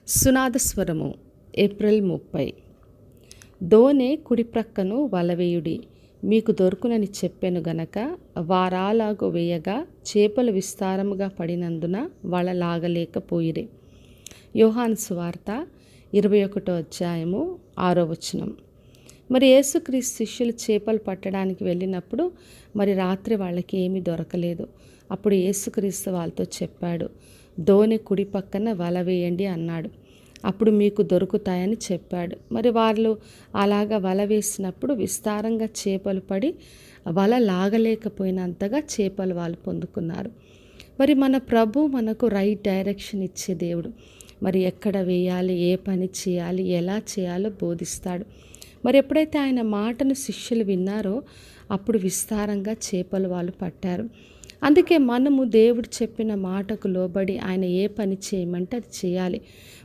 సునాదస్వరము April 30. దోనె కుడి ప్రక్కను వలవేయుడి, మీకు దొరుకునని చెప్పెను గనక వారాలాగు వేయగా చేపలు విస్తారముగా పడినందున వల లాగలేకపోయిరి. యోహాను సువార్త 21వ అధ్యాయము 6వ వచనం. మరి యేసుక్రీస్తు శిష్యులు చేపలు పట్టడానికి వెళ్ళినప్పుడు మరి రాత్రి వాళ్ళకి ఏమీ దొరకలేదు. అప్పుడు యేసుక్రీస్తు వాళ్ళతో చెప్పాడు, దోనె కుడి పక్కన వల వేయండి అన్నాడు. అప్పుడు మీకు దొరుకుతాయని చెప్పాడు. మరి వాళ్ళు అలాగా వల వేసినప్పుడు విస్తారంగా చేపలు పడి వల లాగలేకపోయినంతగా చేపలు వాళ్ళు పొందుకున్నారు. మరి మన ప్రభు మనకు రైట్ డైరెక్షన్ ఇచ్చే దేవుడు. మరి ఎక్కడ వేయాలి, ఏ పని చేయాలి, ఎలా చేయాలో బోధిస్తాడు. మరి ఎప్పుడైతే ఆయన మాటను శిష్యులు విన్నారో అప్పుడు విస్తారంగా చేపలు వాళ్ళు పట్టారు. అందుకే మనము దేవుడు చెప్పిన మాటకు లోబడి ఆయన ఏ పని చేయమంటే అది చేయాలి.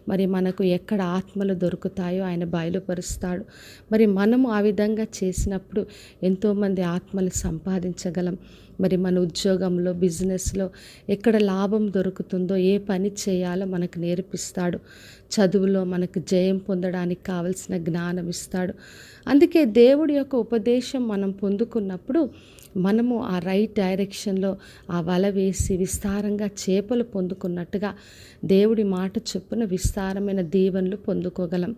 మరి మనకు ఎక్కడ ఆత్మలు దొరుకుతాయో ఆయన బయలుపరుస్తాడు. మరి మనము ఆ విధంగా చేసినప్పుడు ఎంతోమంది ఆత్మలు సంపాదించగలం. మరి మన ఉద్యోగంలో, బిజినెస్లో ఎక్కడ లాభం దొరుకుతుందో, ఏ పని చేయాలో మనకు నేర్పిస్తాడు. చదువులో మనకు జయం పొందడానికి కావలసిన జ్ఞానం ఇస్తాడు. అందుకే దేవుడి యొక్క ఉపదేశం మనం పొందుకున్నప్పుడు మనము ఆ రైట్ డైరెక్షన్లో ఆ వల వేసి విస్తారంగా చేపలు పొందుకున్నట్టుగా దేవుడి మాట చొప్పున విస్తారమైన దీవెనలు పొందుకోగలం.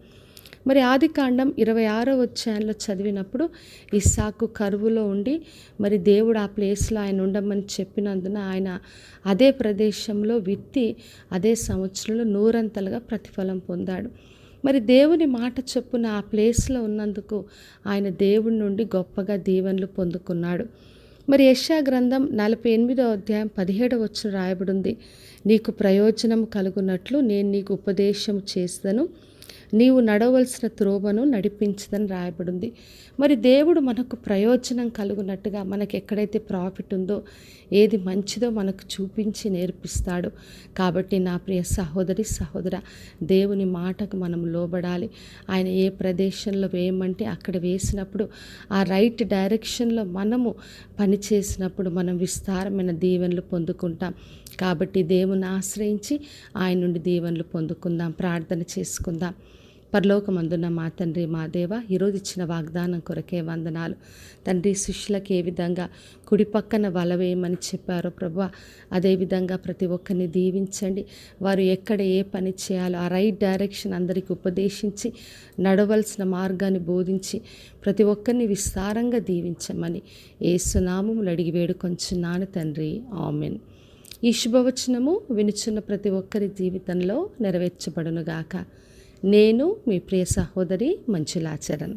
మరి ఆదికాండం 26వ అధ్యాయంలో చదివినప్పుడు ఇస్సాకు కరువులో ఉండి మరి దేవుడు ఆ ప్లేస్లో ఆయన ఉండమని చెప్పినందున ఆయన అదే ప్రదేశంలో విత్తి అదే సంవత్సరంలో 100 ప్రతిఫలం పొందాడు. మరి దేవుని మాట చొప్పున ఆ ప్లేస్లో ఉన్నందుకు ఆయన దేవుడి నుండి గొప్పగా దీవెనలు పొందుకున్నాడు. మరి యెషయా గ్రంథం 48వ అధ్యాయం 17వ వచనం రాయబడింది, నీకు ప్రయోజనం కలుగునట్లు నేను నీకు ఉపదేశం చేస్తాను, నీవు నడవలసిన త్రోవను నడిపించదని రాయబడింది. మరి దేవుడు మనకు ప్రయోజనం కలుగునట్టుగా మనకు ఎక్కడైతే ప్రాఫిట్ ఉందో, ఏది మంచిదో మనకు చూపించి నేర్పిస్తాడు. కాబట్టి నా ప్రియ సహోదరి సహోదర, దేవుని మాటకు మనం లోబడాలి. ఆయన ఏ ప్రదేశంలో వేయమంటే అక్కడ వేసినప్పుడు ఆ రైట్ డైరెక్షన్లో మనము పని చేసినప్పుడు మనం విస్తారమైన దీవెనలు పొందుకుంటాం. కాబట్టి దేవుని ఆశ్రయించి ఆయన నుండి దీవెనలు పొందుకుందాం. ప్రార్థన చేసుకుందాం. పరలోకమందున్న మా తండ్రి, మా దేవ, ఈరోజు ఇచ్చిన వాగ్దానం కొరకే వందనాలు తండ్రి. శిష్యులకు ఏ విధంగా కుడి పక్కన వల వేయమని చెప్పారో ప్రభువా, అదేవిధంగా ప్రతి ఒక్కరిని దీవించండి. వారు ఎక్కడ ఏ పని చేయాలో ఆ రైట్ డైరెక్షన్ అందరికీ ఉపదేశించి నడవలసిన మార్గాన్ని బోధించి ప్రతి ఒక్కరిని విస్తారంగా దీవించమని యేసు నామములో అడిగి వేడుకొంచున్నాను తండ్రి, ఆమెన్. ఈ శుభవచనము వినుచున్న ప్రతి ఒక్కరి జీవితంలో నెరవేర్చబడునుగాక. నేను మీ ప్రియ సహోదరి మంజులాచరణ్.